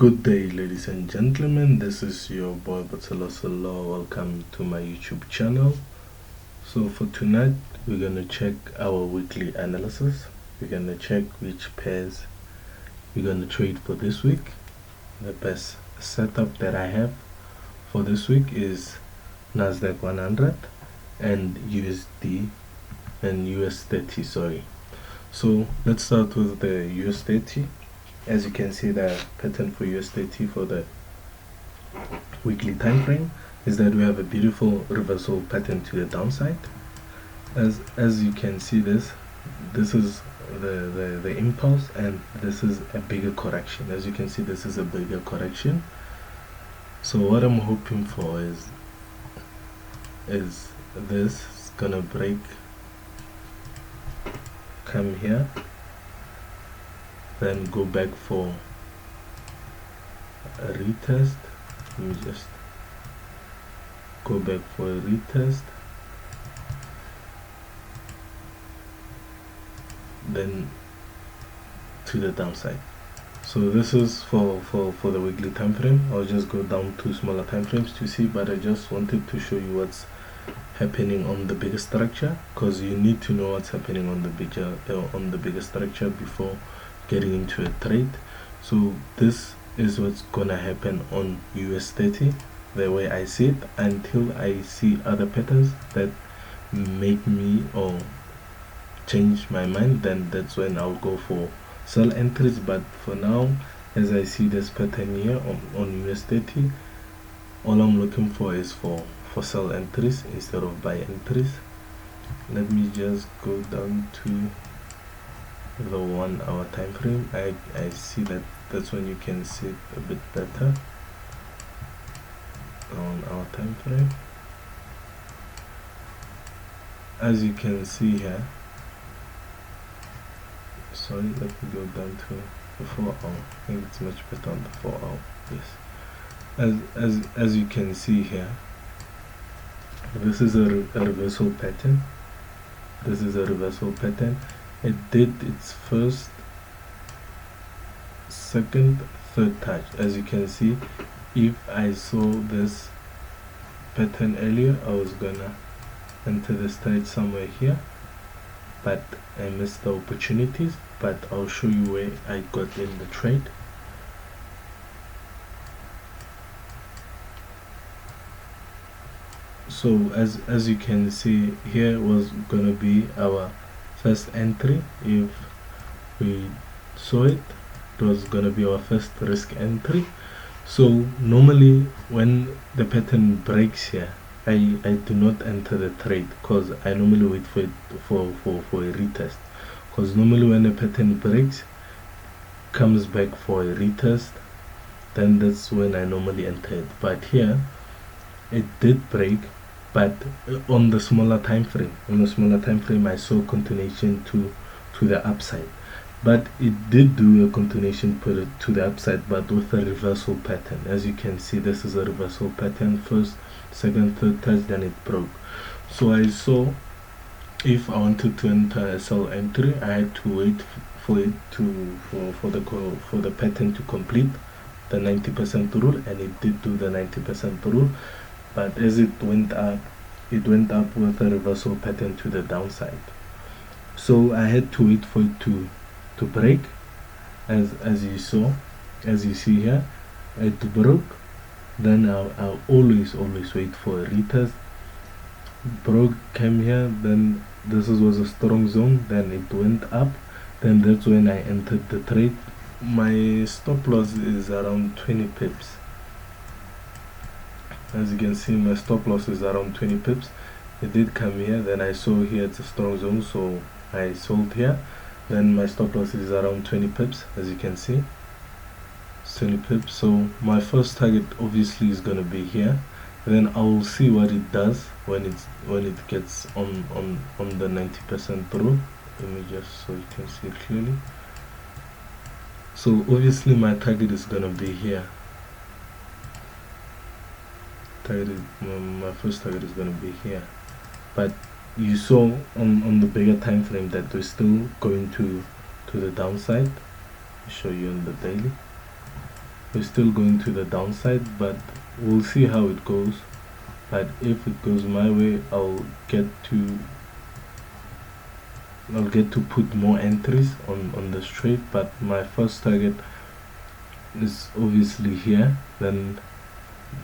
Good day, ladies and gentlemen. This is your boy Botshelo Sello. Welcome to my YouTube channel. So for tonight, we're gonna check our weekly analysis. We're gonna check which pairs we're gonna trade for this week. The best setup that I have for this week is NASDAQ100 and USD and US30. Sorry. So let's start with the US30. As you can see, the pattern for US30 for the weekly time frame is that we have a beautiful reversal pattern to the downside. As you can see, this is the impulse, and this is a bigger correction. As you can see, this is a bigger correction. So what I'm hoping for is this is gonna break, come here, then go back for a retest. Let me just go back for a retest, then to the downside. So this is for the weekly time frame. I'll just go down to smaller time frames to see, but I just wanted to show you what's happening on the bigger structure, because you need to know what's happening on the bigger structure before getting into a trade. So this is what's gonna happen on US30, the way I see it, until I see other patterns that make me or change my mind. Then that's when I'll go for sell entries. But for now, as I see this pattern here on US30, all I'm looking for is for sell entries instead of buy entries. Let me just go down to the 1 hour time frame. I see that's when you can see it a bit better on our time frame. As you can see here, sorry, let me go down to the 4 hour. I think it's much better on the 4 hour. Yes, as you can see here, this is a reversal pattern. This is a reversal pattern. It did its first, second, third touch. As you can see, if I saw this pattern earlier, I was gonna enter this trade somewhere here, but I missed the opportunities. But I'll show you where I got in the trade. So as you can see, here was gonna be our first entry. If we saw it, it was gonna be our first risk entry. So normally when the pattern breaks here, I do not enter the trade, because I normally wait for it for a retest. Because normally when a pattern breaks, comes back for a retest, then that's when I normally enter it. But here it did break, but on the smaller time frame, I saw continuation to the upside. But it did do a continuation to the upside, but with a reversal pattern. As you can see, this is a reversal pattern. First, second, third touch, then it broke. So I saw, if I wanted to enter a sell entry, I had to wait for it for the pattern to complete the 90% rule, and it did do the 90% rule. But as it went up with a reversal pattern to the downside. So I had to wait for it to break. As you see here, it broke. Then I'll always wait for a retest. Broke, came here, then this was a strong zone, then it went up, then that's when I entered the trade. My stop loss is around 20 pips. As you can see, my stop loss is around 20 pips. It did come here, then I saw here it's a strong zone, so I sold here. Then my stop loss is around 20 pips. As you can see, it's 20 pips. So my first target obviously is gonna be here. Then I will see what it does when it gets on the 90% rule. Let me just so you can see it clearly. So obviously my target is gonna be here. My first target is gonna be here. But you saw on the bigger time frame that we're still going to the downside. I'll show you on the daily. we're still going to the downside, but we'll see how it goes. But if it goes my way, I'll get to put more entries on this trade. But my first target is obviously here. Then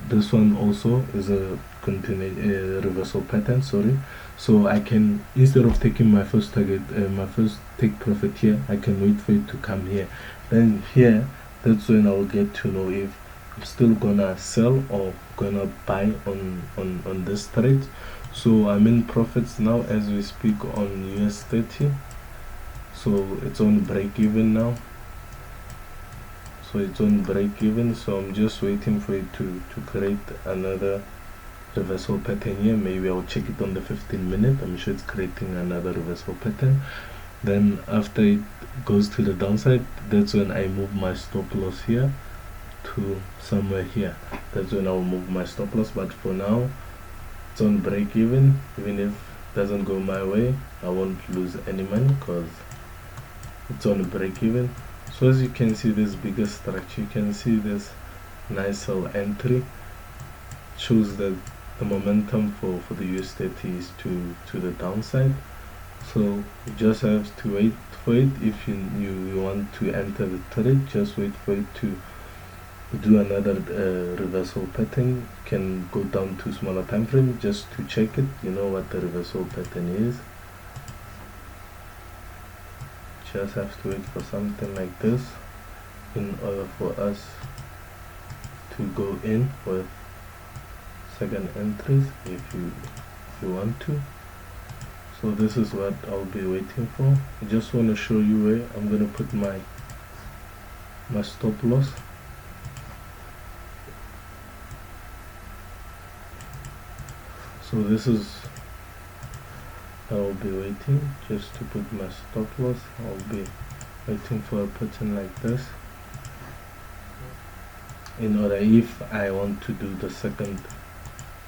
this one also is a reversal pattern, sorry. So I can, instead of taking my first target, my first take profit here, I can wait for it to come here. Then here, that's when I'll get to know if I'm still gonna sell or gonna buy on this trade. So I'm in profits now as we speak on US30. So it's on break even now. So it's on break even, so I'm just waiting for it to create another reversal pattern here. Maybe I'll check it on the 15-minute. I'm sure it's creating another reversal pattern. Then after it goes to the downside, that's when I move my stop loss here to somewhere here. That's when I'll move my stop loss. But for now, it's on break even. Even if it doesn't go my way, I won't lose any money because it's on break even. So as you can see, this bigger structure, you can see this nice sell entry. Shows that the momentum for the US30 is to the downside. So you just have to wait for it. If you want to enter the trade, just wait for it to do another reversal pattern. You can go down to smaller time frame just to check it. You know what the reversal pattern is. Just have to wait for something like this in order for us to go in with second entries if you want to. So this is what I'll be waiting for. I just want to show you where I'm going to put my stop loss. So this is, I'll be waiting just to put my stop loss. I'll be waiting for a pattern like this in order, if I want to do the second,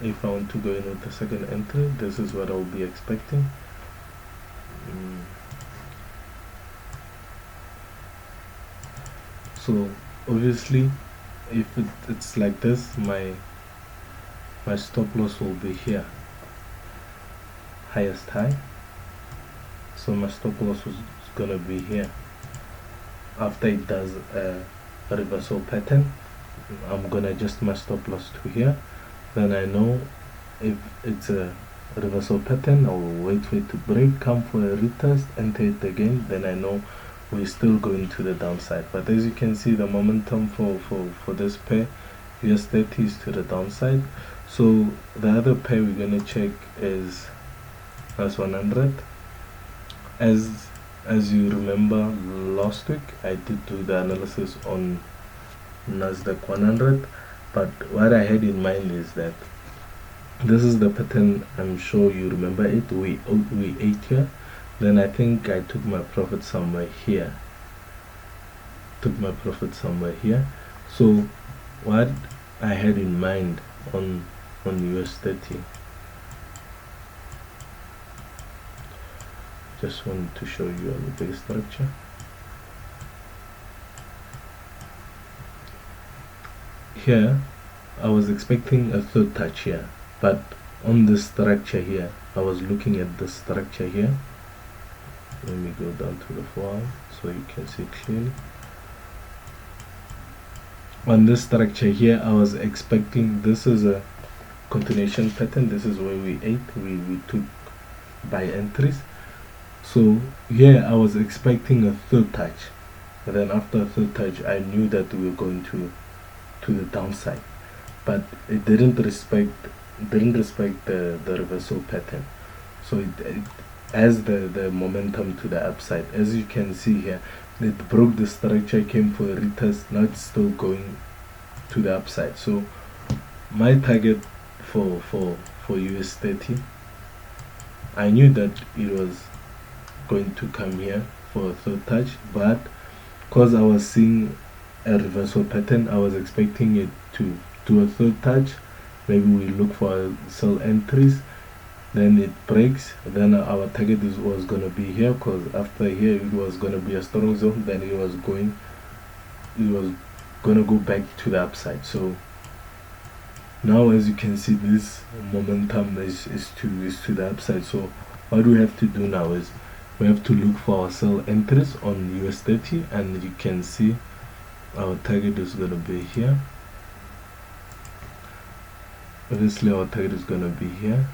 if I want to go in with the second entry, this is what I'll be expecting. So obviously if it's like this, my stop loss will be here, highest high. So my stop loss is gonna be here. After it does a reversal pattern, I'm gonna adjust my stop loss to here. Then I know if it's a reversal pattern, I will wait for it to break, come for a retest, enter it again. Then I know we're still going to the downside. But as you can see, the momentum for this pair, US30 is to the downside. So the other pair we're gonna check is NASDAQ100. As you remember, last week I did do the analysis on NASDAQ100, but what I had in mind is that this is the pattern. I'm sure you remember it. We ate here. Then I think I took my profit somewhere here. So what I had in mind on US30, just wanted to show you on the big structure. Here I was expecting a third touch here, but on this structure here, I was looking at the structure here. Let me go down to the 4 hour so you can see clearly. On this structure here, I was expecting, this is a continuation pattern. This is where we ate, we took buy entries. So here I was expecting a third touch, and then after a third touch I knew that we were going to the downside, but it didn't respect the reversal pattern. So it has the momentum to the upside. As you can see here, it broke the structure, came for a retest. Now it's still going to the upside. So my target for US30, I knew that it was going to come here for a third touch, but because I was seeing a reversal pattern, I was expecting it to do a third touch. Maybe we look for sell entries, then it breaks, then our target was going to be here, because after here it was going to be a strong zone. Then it was gonna go back to the upside. So now as you can see, this momentum is to the upside. So what we have to do now is we have to look for our sell entries on US30, and you can see our target is gonna be here. Obviously our target is gonna be here.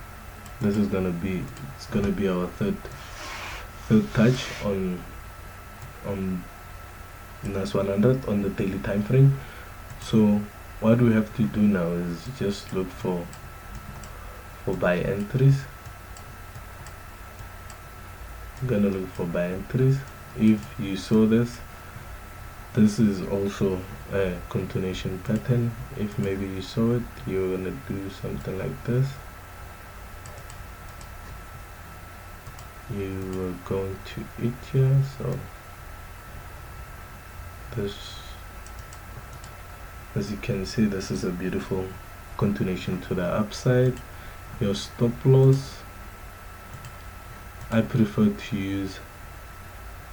This is gonna be, it's gonna be our third touch on NASDAQ100 on the daily time frame. So what we have to do now is just look for buy entries. I'm gonna look for buy entries. If you saw this is also a continuation pattern. If maybe you saw it, you're gonna do something like this. You are going to it here, so this, as you can see, this is a beautiful continuation to the upside. Your stop loss, I prefer to use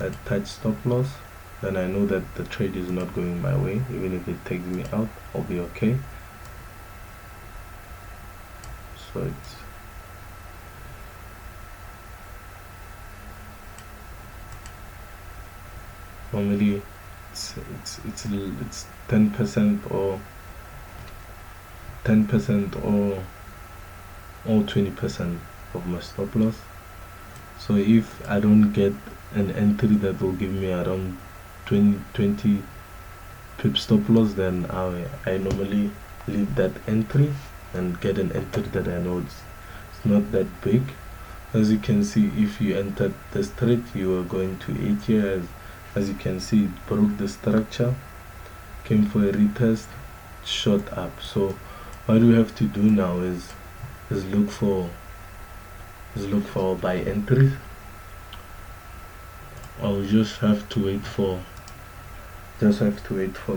a touch stop loss, then I know that the trade is not going my way. Even if it takes me out, I'll be okay. So it's normally it's 10% or 20% of my stop loss. So if I don't get an entry that will give me around 20 pip stop loss, then I normally leave that entry and get an entry that I know it's not that big. As you can see, if you entered this trade, you are going to 8 years. As you can see, it broke the structure, came for a retest, shot up. So what we have to do now is look for buy entries. I'll just have to wait for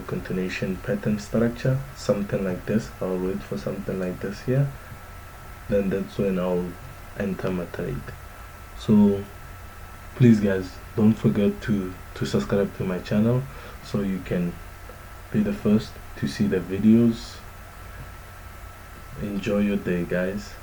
continuation pattern structure, something like this. I'll wait for something like this here, then that's when I'll enter my trade. So please guys, don't forget to subscribe to my channel so you can be the first to see the videos. Enjoy your day guys.